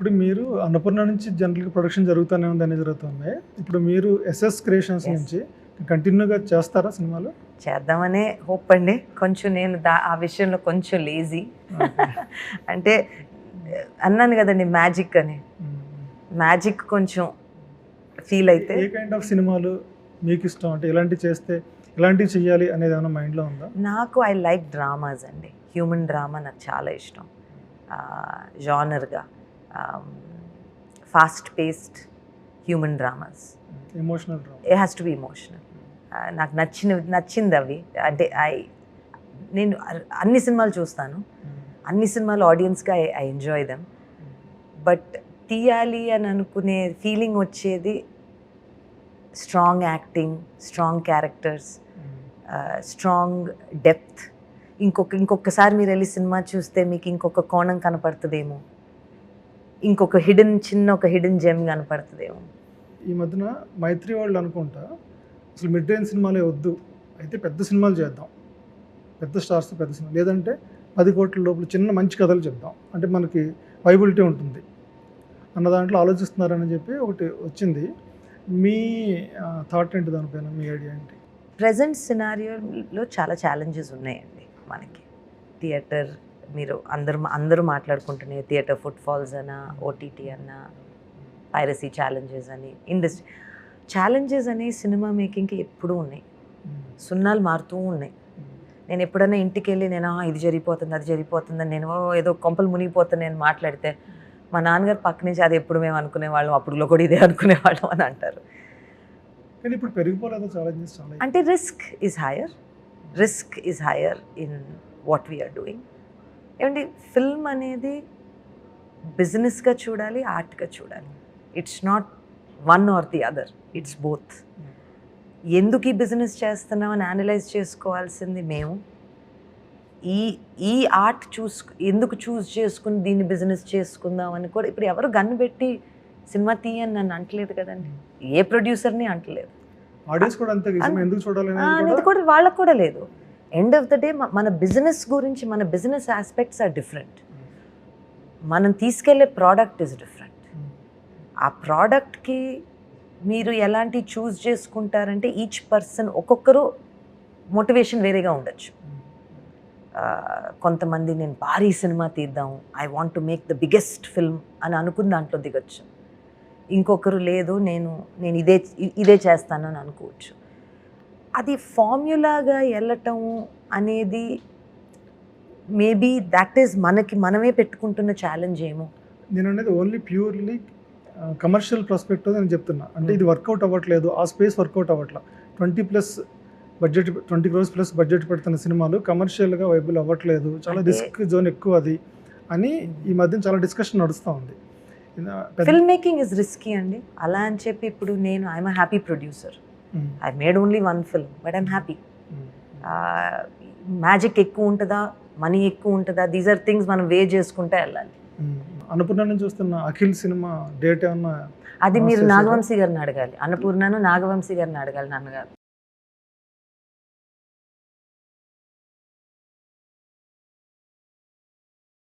ఇప్పుడు మీరు అన్నపూర్ణ నుంచి జనరల్గా ప్రొడక్షన్ జరుగుతూనే ఉంది అనేది జరుగుతుంది. ఇప్పుడు మీరు ఎస్ఎస్ క్రియేషన్స్ నుంచి కంటిన్యూగా చేస్తారా సినిమాలు? చేద్దామనే హోప్ అండి. కొంచెం నేను ఆ విషయంలో కొంచెం లేజీ. అంటే అన్నాను కదండి మ్యాజిక్ అని, మ్యాజిక్ కొంచెం ఫీల్ అయితే. ఏ కైండ్ ఆఫ్ సినిమాలు మీకు ఇష్టం? అంటే ఇలాంటివి చేస్తే ఇలాంటివి చెయ్యాలి అనేది ఏమైనా మైండ్లో ఉందా? నాకు ఐ లైక్ డ్రామాస్ అండి. హ్యూమన్ డ్రామా నాకు చాలా ఇష్టం. జానర్గా fast paced human dramas. Emotional drama. It has to be emotional. నాకు నచ్చింది అవి. అంటే నేను అన్ని సినిమాలు చూస్తాను, అన్ని సినిమాలు ఆడియన్స్గా ఐ ఎంజాయ్ దెమ్. బట్ తీయాలి అని అనుకునే ఫీలింగ్ వచ్చేది strong acting, strong characters, strong depth. ఇంకొకసారి మీరు వెళ్ళి సినిమా చూస్తే మీకు ఇంకొక కోణం కనపడుతుందేమో, ఇంకొక చిన్న హిడెన్ జెమ్ కనపడుతుందేమో. ఈ మధ్యన మైత్రి వాళ్ళు అనుకుంటా అసలు మిడ్ రేంజ్ సినిమాలే వద్దు, అయితే పెద్ద సినిమాలు చేద్దాం, పెద్ద స్టార్స్ పెద్ద సినిమా, లేదంటే 10 కోట్ల లోపల చిన్న మంచి కథలు చెప్దాం, అంటే మనకి వైబిలిటీ ఉంటుంది అన్న దాంట్లో ఆలోచిస్తున్నారని చెప్పి ఒకటి వచ్చింది. మీ థాట్ ఏంటి దానిపైన? మీ ఐడియా ఏంటి? ప్రజెంట్ సినారియోలో చాలా ఛాలెంజెస్ ఉన్నాయండి మనకి. థియేటర్ మీరు అందరూ మాట్లాడుకుంటున్నాయి, థియేటర్ ఫుట్ఫాల్స్ అన్నా, ఓటీటీ అన్నా, పైరసీ ఛాలెంజెస్ అని, ఇండస్ట్రీ ఛాలెంజెస్ అని సినిమా మేకింగ్కి ఎప్పుడూ ఉన్నాయి. సున్నాలు మారుతూ ఉన్నాయి. నేను ఎప్పుడైనా ఇంటికి వెళ్ళి నేను ఇది జరిగిపోతుంది, అది జరిగిపోతుందని నేను ఏదో కొంపలు మునిగిపోతుంది నేను మాట్లాడితే మా నాన్నగారు పక్క నుంచి అది ఎప్పుడు మేము అనుకునేవాళ్ళం, అప్పుడులో కూడా ఇదే అనుకునేవాళ్ళం అని అంటారు. కానీ ఇప్పుడు పెరిగిపోలేదు ఛాలెంజెస్ చాలా. అంటే risk is higher in what we are doing. ఏమంటే ఫిల్మ్ అనేది బిజినెస్గా చూడాలి, ఆర్ట్గా చూడాలి. It's not one or the other, it's both. ఎందుకు ఈ బిజినెస్ చేస్తున్నామని అనలైజ్ చేసుకోవాల్సింది మేము. ఈ ఆర్ట్ ఎందుకు చూస్ చేసుకుని దీన్ని బిజినెస్ చేసుకుందాం అని కూడా ఇప్పుడు ఎవరు గన్ను పెట్టి సినిమా తీయని నన్ను అంటలేదు కదండి, ఏ ప్రొడ్యూసర్ని అంటలేదు. ఆడియన్స్ కూడా అంతే, ఎందుకు చూడాలి అనేది కూడా వాళ్ళకు కూడా లేదు. ఎండ్ ఆఫ్ ద డే మన బిజినెస్ గురించి, మన బిజినెస్ ఆస్పెక్ట్స్ ఆర్ డిఫరెంట్. మనం తీసుకెళ్లే ప్రోడక్ట్ ఇస్ డిఫరెంట్. ఆ ప్రోడక్ట్కి మీరు ఎలాంటి చూస్ చేసుకుంటారంటే ఈచ్ పర్సన్ ఒక్కొక్కరు మోటివేషన్ వేరేగా ఉండొచ్చు. కొంతమంది నేను భారీ సినిమా తీద్దాం, I want to make the biggest film అని అనుకున్న దాంట్లో దిగొచ్చు. ఇంకొకరు లేదు నేను ఇదే చేస్తాను అని అనుకోవచ్చు. అది ఫార్మ్యులాగా వెళ్ళటం అనేది మేబీ దట్ ఈస్ మనమే పెట్టుకుంటున్న ఛాలెంజ్ ఏమో. నేను అనేది ఓన్లీ ప్యూర్లీ కమర్షియల్ పర్స్పెక్టివ్ నేను చెప్తున్నా. అంటే ఇది వర్కౌట్ అవ్వట్లేదు, ఆ స్పేస్ వర్కౌట్ అవ్వట్లేదు. 20 crores ప్లస్ బడ్జెట్ పెడుతున్న సినిమాలు కమర్షియల్గా వైబుల్ అవ్వట్లేదు, చాలా రిస్క్ జోన్ ఎక్కువ అది అని ఈ మధ్య చాలా డిస్కషన్ నడుస్తూ ఉంది. ఫిల్మ్ మేకింగ్ ఇస్ రిస్కీ అండి. అలా అని చెప్పి ఇప్పుడు I'm happy producer, I made only one film but I'm happy. Magic ఎక్కువ ఉంటుందా, మనీ ఎక్కువ ఉంటుందా, దీస్ ఆర్ థింగ్స్ మనం వే చేసుకుంటే వెళ్ళాలి. అన్నపూర్ణ నుంచి చూస్తున్న అఖిల్ సినిమా డేట్ ఏమన్నా? అది మీరు నాగవంశీ గారిని అడగాలి. అన్నపూర్ణను నాగవంశీ గారిని అడగాలి, నాన్నగారు.